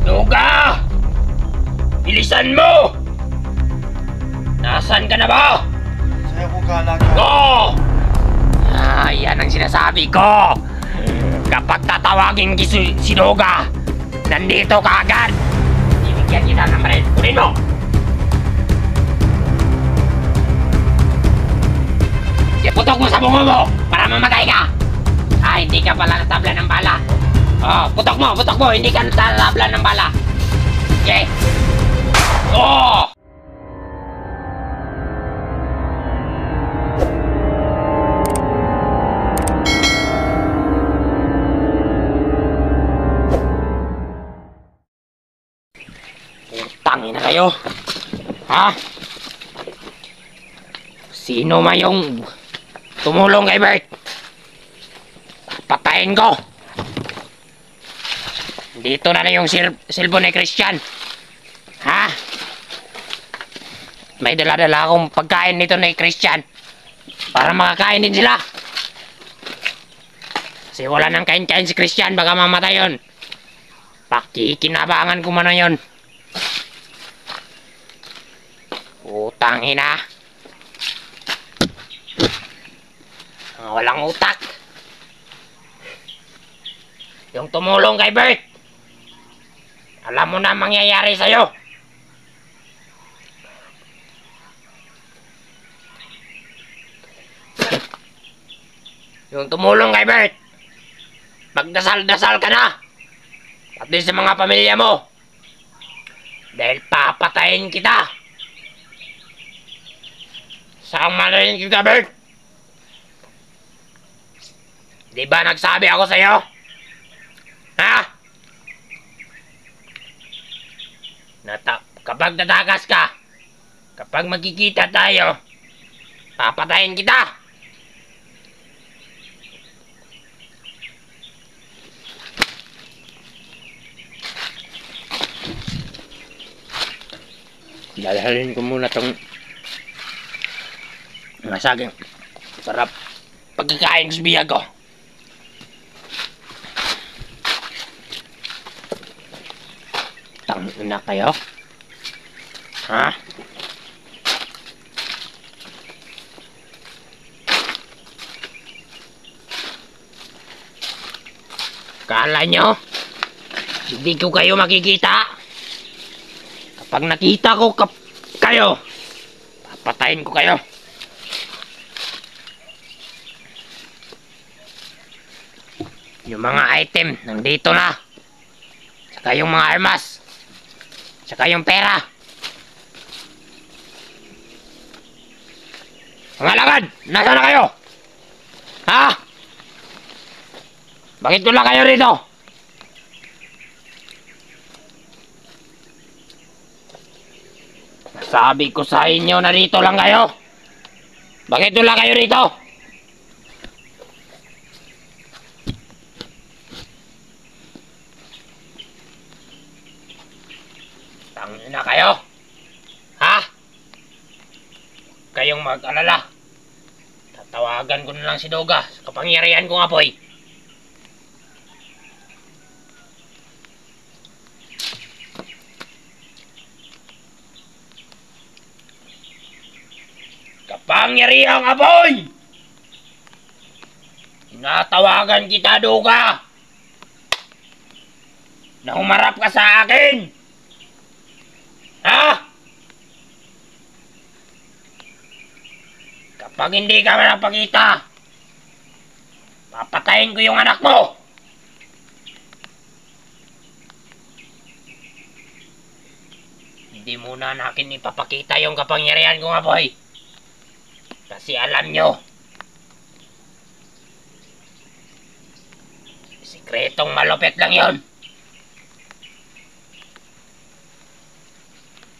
Duga! Bilisan mo! Nasaan ka na ba? Sa'yo ko galaga. Go! Yan ang sinasabi ko! Kapag tatawagin si Duga, nandito ka agad! Ibigyan kita ng baril. Kunin mo! Putok mo sa bungo mo para mamatay ka! Hindi ka pala natabla ng bala. Putok mo! Hindi ka natabla ng bala. Okay. Oh! Tangin na kayo. Ha? Sino mayong tumulong kay Bert? Patayin ko. Dito na yung cellphone ni Christian. Ha? May dala-dala akong pagkain nito ni Christian para makakain din sila. Kasi wala nang kain-kain si Christian, baka mamatay yun. Pakikinabangan ko man yun. Utang ina. Mga walang utak. Yung tumulong kay Bert, alam mo na mangyayari sa'yo. Yung tumulong kay Bert, magdasal-dasal ka na. Pati sa mga pamilya mo. Dahil papatayin kita. Saan malayin kita, Bert? Di ba nagsabi ako sa'yo? Ha? Kapag tatakas ka, kapag magkikita tayo, papatayin kita. Dalahalin ko muna tong mga saging para pagkakain sa biyag ko. Tangin na kayo. Ha? Kala nyo hindi ko kayo makikita? Kapag nakita ko kayo, papatayin ko kayo. Yung mga item nandito na. Saka yung mga armas. Saka yung pera. Mga lagad, nasa na kayo? Ha? Bakit wala kayo rito? Sabi ko sa inyo na rito lang kayo. Bakit wala kayo rito? Tangin na kayo. Ha? Kayong mag-alala. Tatawagan ko na lang si Duga sa kapangyarihan kong apoy. Kapangyarihang apoy! Tinatawagan kita, Duga, na humarap ka sa akin. Ha? Kapag hindi ka napakita, papatayin ko yung anak mo. Hindi muna natin ipapakita yung kapangyarihan kong apoy. Kasi alam nyo, sikretong malupit lang yon.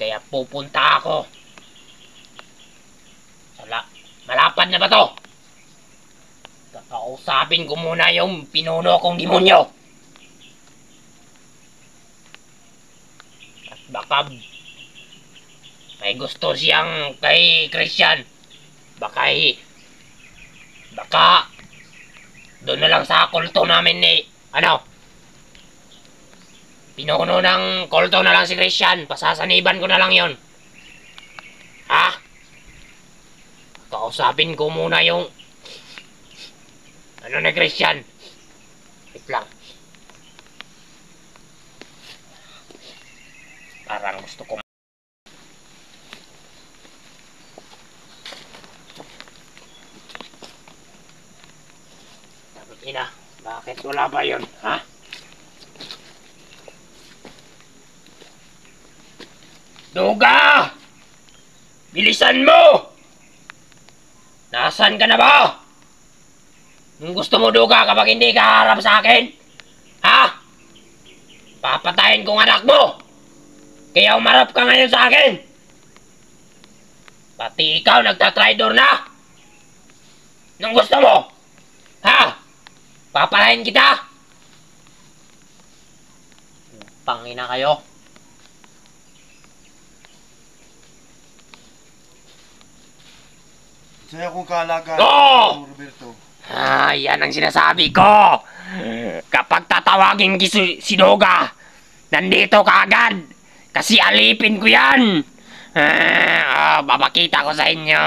Kaya pupunta ako. Malapad na ba to? Kakausapin ko muna yung pinuno kong demonyo. At baka may gusto siyang kay Christian. Baka doon na lang sa kulto namin ni pinuno ng kulto na lang si Christian. Pasasaniban ko na lang yon. Ha? Kausapin ko muna yung... Ano na Christian? Wait lang. Parang gusto ko... Ina, bakit wala ba yun, ha? Duga! Bilisan mo! Nasaan ka na ba? Kung gusto mo, Duga, kapag hindi ka harap sa akin, ha? Papatayin kong anak mo! Kaya umarap ka ngayon sa akin! Pati ikaw nagtatraidor na! Nung gusto mo, ha? Papalain kita! Pangina kayo. Saya kong kaalaga. Oo! Roberto. Yan ang sinasabi ko. Kapag tatawagin si Duga, nandito ka agad. Kasi alipin ko yan. Babakita ko sa inyo.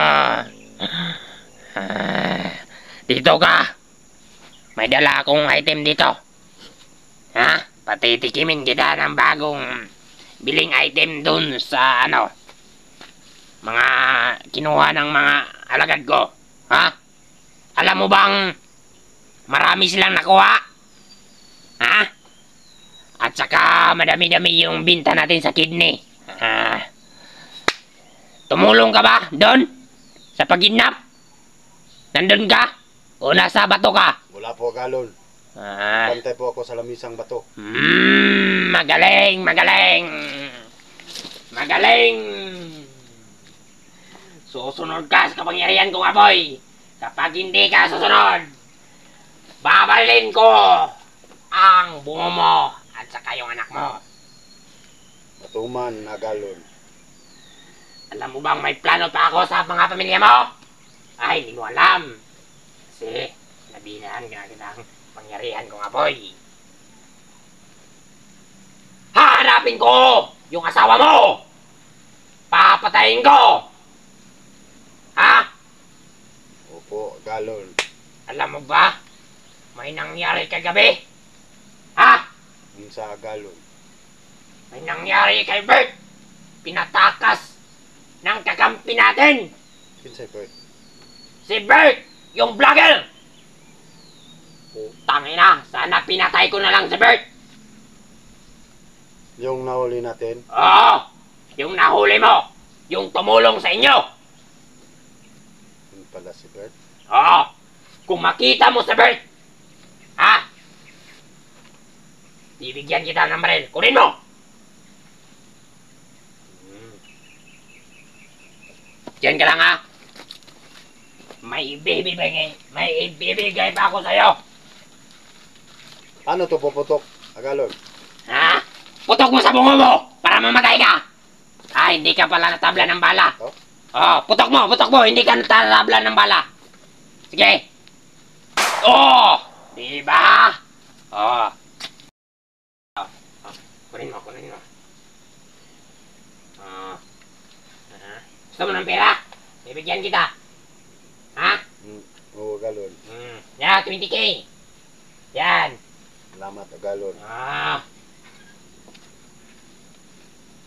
Dito ka. May dala akong item dito. Ha? Patitikimin kita ng bagong biling item dun sa mga kinuha ng mga alagad ko. Ha? Alam mo bang marami silang nakuha? Ha? At saka madami-dami yung binta natin sa kidney. Tumulong ka ba doon? Sa pagkidnap? Nandun ka? O nasa bato ka? Wala po, Galon. Bantay po ako sa lamisang bato. Magaling, magaling. Magaling. Susunod ka sa kapangyarihan kong apoy. Kapag hindi ka susunod, babalin ko ang bungo mo at saka yung anak mo. Matuman na, Galon. Alam mo bang may plano pa ako sa mga pamilya mo? Ay, hindi mo alam. Kasi nabinaan ka ng pangyarihan kong apoy. Hahanapin ko yung asawa mo! Papatayin ko! Ha? Opo, Galon. Alam mo ba? May nangyari kagabi? Ha? Unsa, Galon? May nangyari kay Bert! Pinatakas ng kakampi natin! Kinsay, Bert? Si Bert! Yung vlogger! Tangina, sana pinatay ko na lang si Bert! Yung nahuli natin? Oo! Yung nahuli mo! Yung tumulong sa inyo! Yun pala si Bert. Oo! Kung makita mo si Bert! Ha? Bibigyan kita ng baril. Kunin mo! Diyan ka lang ha! May ibibigay pa ako sa'yo! Ano to puputok, Galon? Ha? Putok mo sa bungo mo! Para mamatay ka! Hindi ka pala natabla ng bala! Oh? Putok mo! Hindi ka natabla ng bala! Sige! Diba? Kunin mo. Gusto mo ng pera? Bibigyan kita! Ha? Oo, Galon. Yan, 20K. Yan. Salamat, Galon.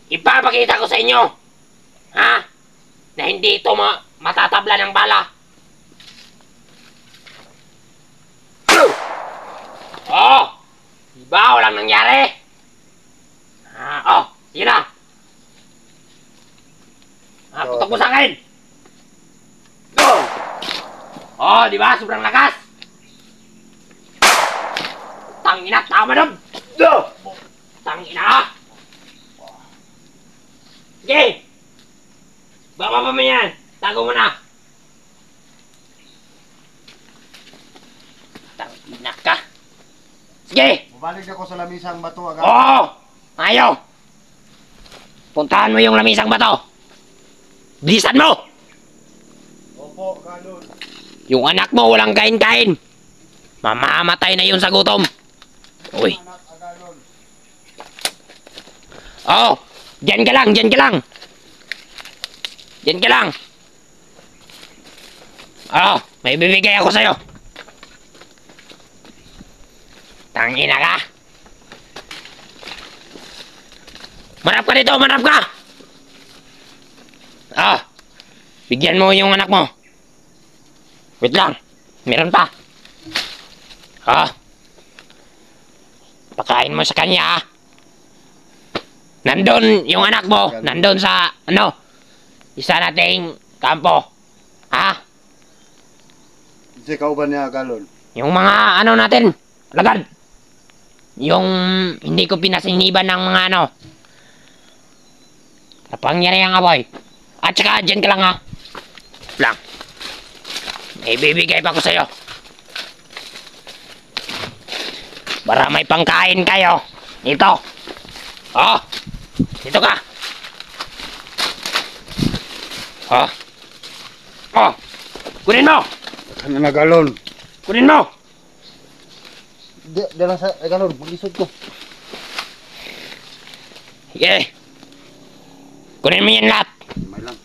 Ipapakita ko sa inyo. Ha? Na hindi ito matatabla ng bala. Diba? Walang nangyari. Sige na. Putok mo sa akin. Go! Diba? Sobrang lakas. Tangina, tama na. Tangina. Sige. Baba pa mo yan. Tago mo na. Tangina ka. Sige. Bumalik ako sa lamisang bato, Galon. Ayaw. Puntahan mo yung lamisang bato. Bilisan mo. Opo, Galon. Yung anak mo walang kain-kain. Mamamatay na yun sa gutom. Uy. Anak, Galon. Oh, diyan ka lang, diyan ka lang. Diyan ka lang. Oh, may bibigay ako sa'yo. Tangina ka. Marap ka dito, marap ka. Ah, bigyan mo yung anak mo. Wait lang, meron pa. Ah, pakain mo sa kanya, ah. Nandun yung anak mo, nandun sa, isa nating kampo. Ha? Kasi kauban niya galon. Yung mga, natin, lagad. Yung, hindi ko pinasiniban ng mga, kapangyarihan nga, boy. At saka, dyan ka lang, ha. Lang. May bibigay pa ko sa'yo. Para may pangkain kayo. Dito. Oh. Dito ka. Oh. Oh. Kunin mo. Ano na galon? Kunin mo. Dala sa galon, maglisod ko. Sige. Kunin mo yan lahat. May lang.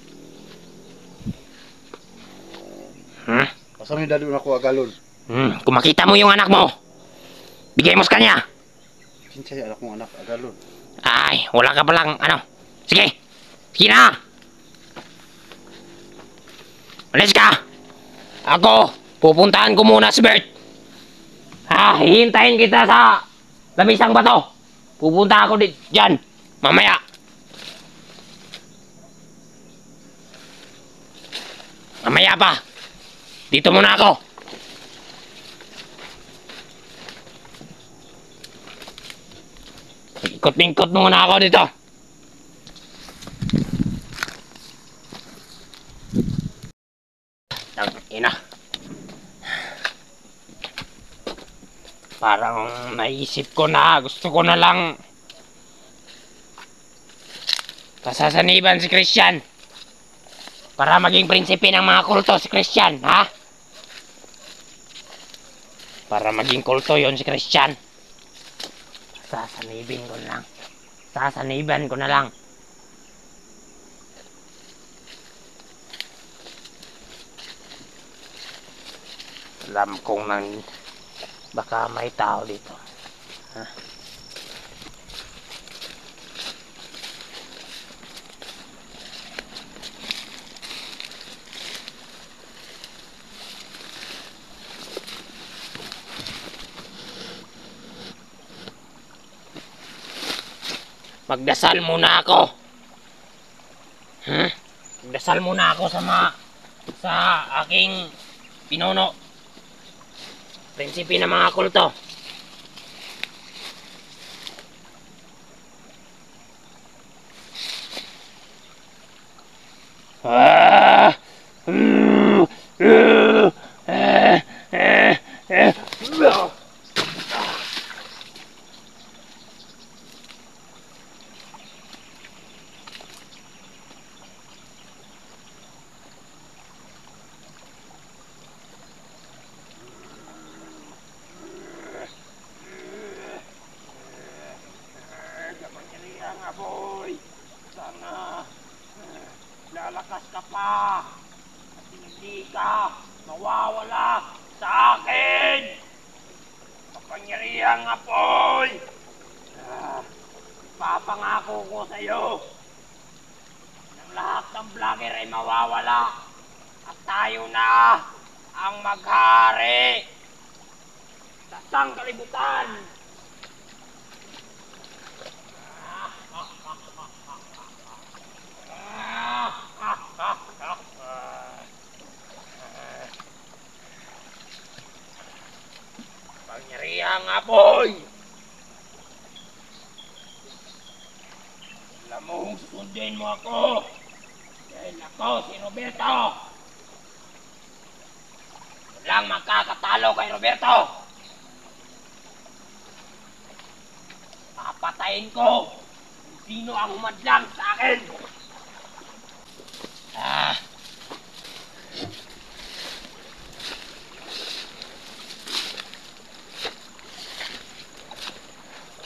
Hmm? Asa may dali na ko galon? Kung makita mo yung anak mo, bigay mo sa kanya. Sinsay anak kong anak galon. Ay, wala ka palang, Sige. Sige na. Alis ka. Ako, pupuntahan ko muna si Bert. Hihintayin kita sa lamisang bato. Pupunta ako dyan. Mamaya. Mamaya pa. Dito muna ako. Ikot-ikot muna ako dito. Ina. Parang naisip ko na, gusto ko na lang pasasaniban si Christian para maging prinsipe ng mga kulto si Christian, ha? Para maging kulto yon si Christian. Sasaniban ko na lang. Alam kong baka may tao dito. Ha? Magdasal muna ako. Magdasal muna ako sa aking pinuno. Prinsipe ng mga kulto. Lalakas ka pa at hindi ka mawawala sa akin. Kapangyarihang apoy. Papangako ko sa iyo ng lahat ng vlogger ay mawawala at tayo na ang maghari sa sangkalibutan. Pangyarihang apoy. Alam mo kung susundin mo ako dahil ako si Roberto. Walang makakatalo kay Roberto. Papatayin ko kung sino ang humadlang sa akin.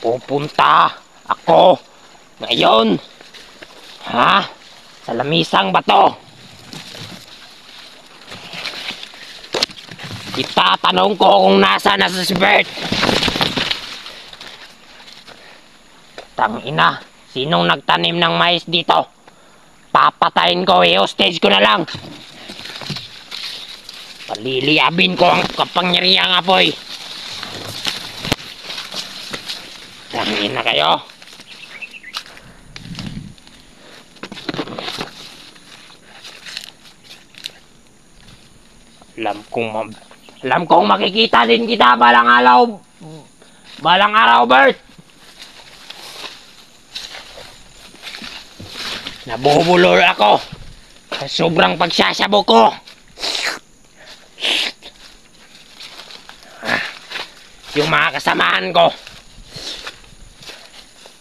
Pupunta ako Ngayon, sa lamisang bato, itatanong ko kung nasa na si Bert. Tangina, sinong nagtanim ng mais dito? Papatayin ko, i-hostage ko na lang. Paliliabin ko ang kapangyarihang apoy. Tangina kayo. Alam kong makikita din kita balang araw, Bert. Nabubulol ako sa sobrang pagsasabog ko. Yung mga kasamahan ko,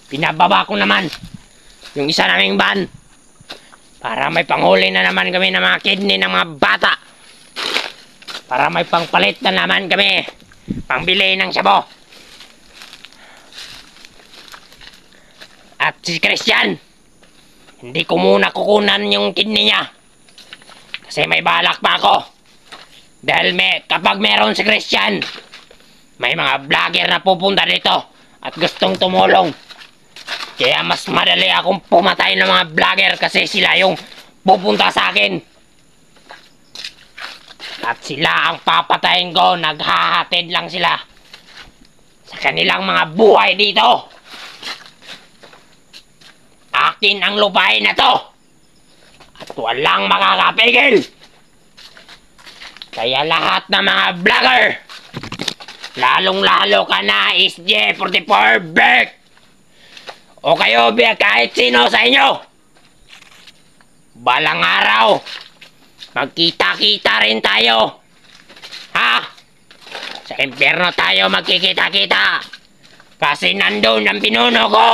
pinababa ko naman yung isa naming van para may panghuli na naman kami ng mga kidney ng mga bata. Para may pangpalit na naman kami. Pangbili ng sabo. At si Christian, hindi ko muna kukunan yung kidney niya. Kasi may balak pa ako. Dahil kapag meron si Christian, may mga vlogger na pupunta dito at gustong tumulong. Kaya mas madali akong pumatay ng mga vlogger kasi sila yung pupunta sa akin. At sila ang papatayin ko, naghahatid lang sila sa kanilang mga buhay dito. Akin ang lupain na to. At walang makakapigil. Kaya lahat ng mga vlogger, lalong-lalo ka na SJ44 Bert. O kayo kahit sino sa inyo. Balang araw, magkita-kita rin tayo. Sa impyerno tayo magkikita-kita. Kasi nandun ang pinuno ko.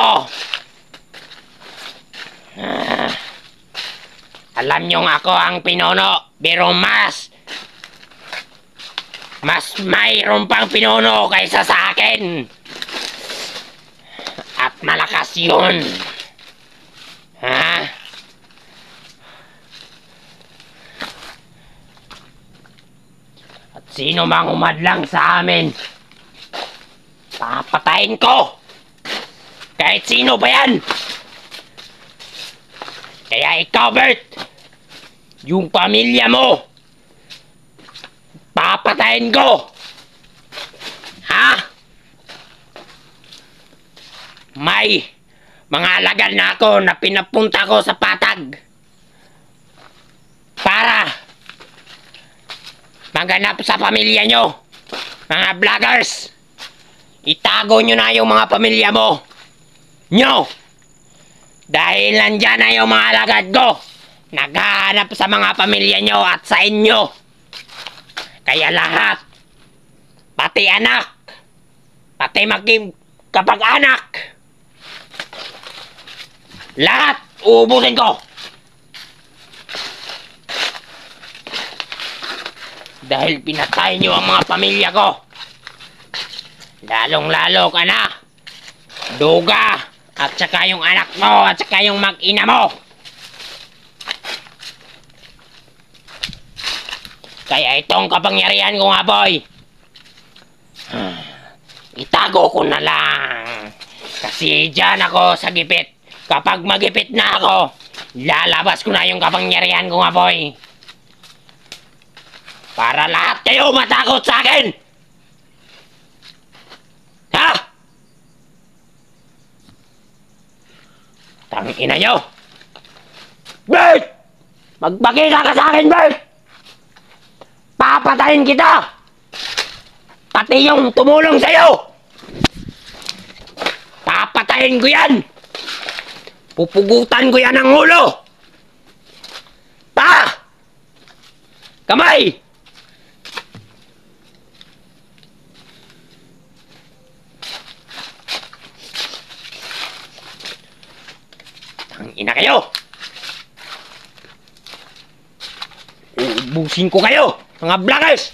Alam niyong ako ang pinuno, pero mas mayroon pang pinuno kaysa sa akin. At malakas yun. At sino mang umadlang sa amin, papatayin ko. Kahit sino ba yan. Kaya ikaw, Bert, yung pamilya mo, papatayin ko. May mga alagad na ako na pinapunta ko sa patag para maganap sa pamilya nyo. Mga vloggers, itago nyo na yung mga pamilya nyo. Dahil nandyan na yung mga alagad ko, naghahanap sa mga pamilya nyo at sa inyo. Kaya lahat, pati anak, pati kapag-anak, lahat uubusin ko. Dahil pinatay nyo ang mga pamilya ko. Lalong-lalo ka na, Duga, at saka yung anak mo, at saka yung mag-ina mo. Kaya itong kapangyarihan ko nga, boy, itago ko na lang. Kasi dyan ako sa gipit. Kapag magipit na ako, lalabas ko na yung kapangyarihan ko nga, boy. Para lahat kayo matakot sa akin. Tangina nyo. Bert! Magpakita ka sa akin, Bert! Papatayin kita! Pati yung tumulong sa'yo! Papatayin ko yan! Pupugutan ko yan ng ulo! Kamay! Tangina kayo! Uubusin ko kayo, mga vloggers!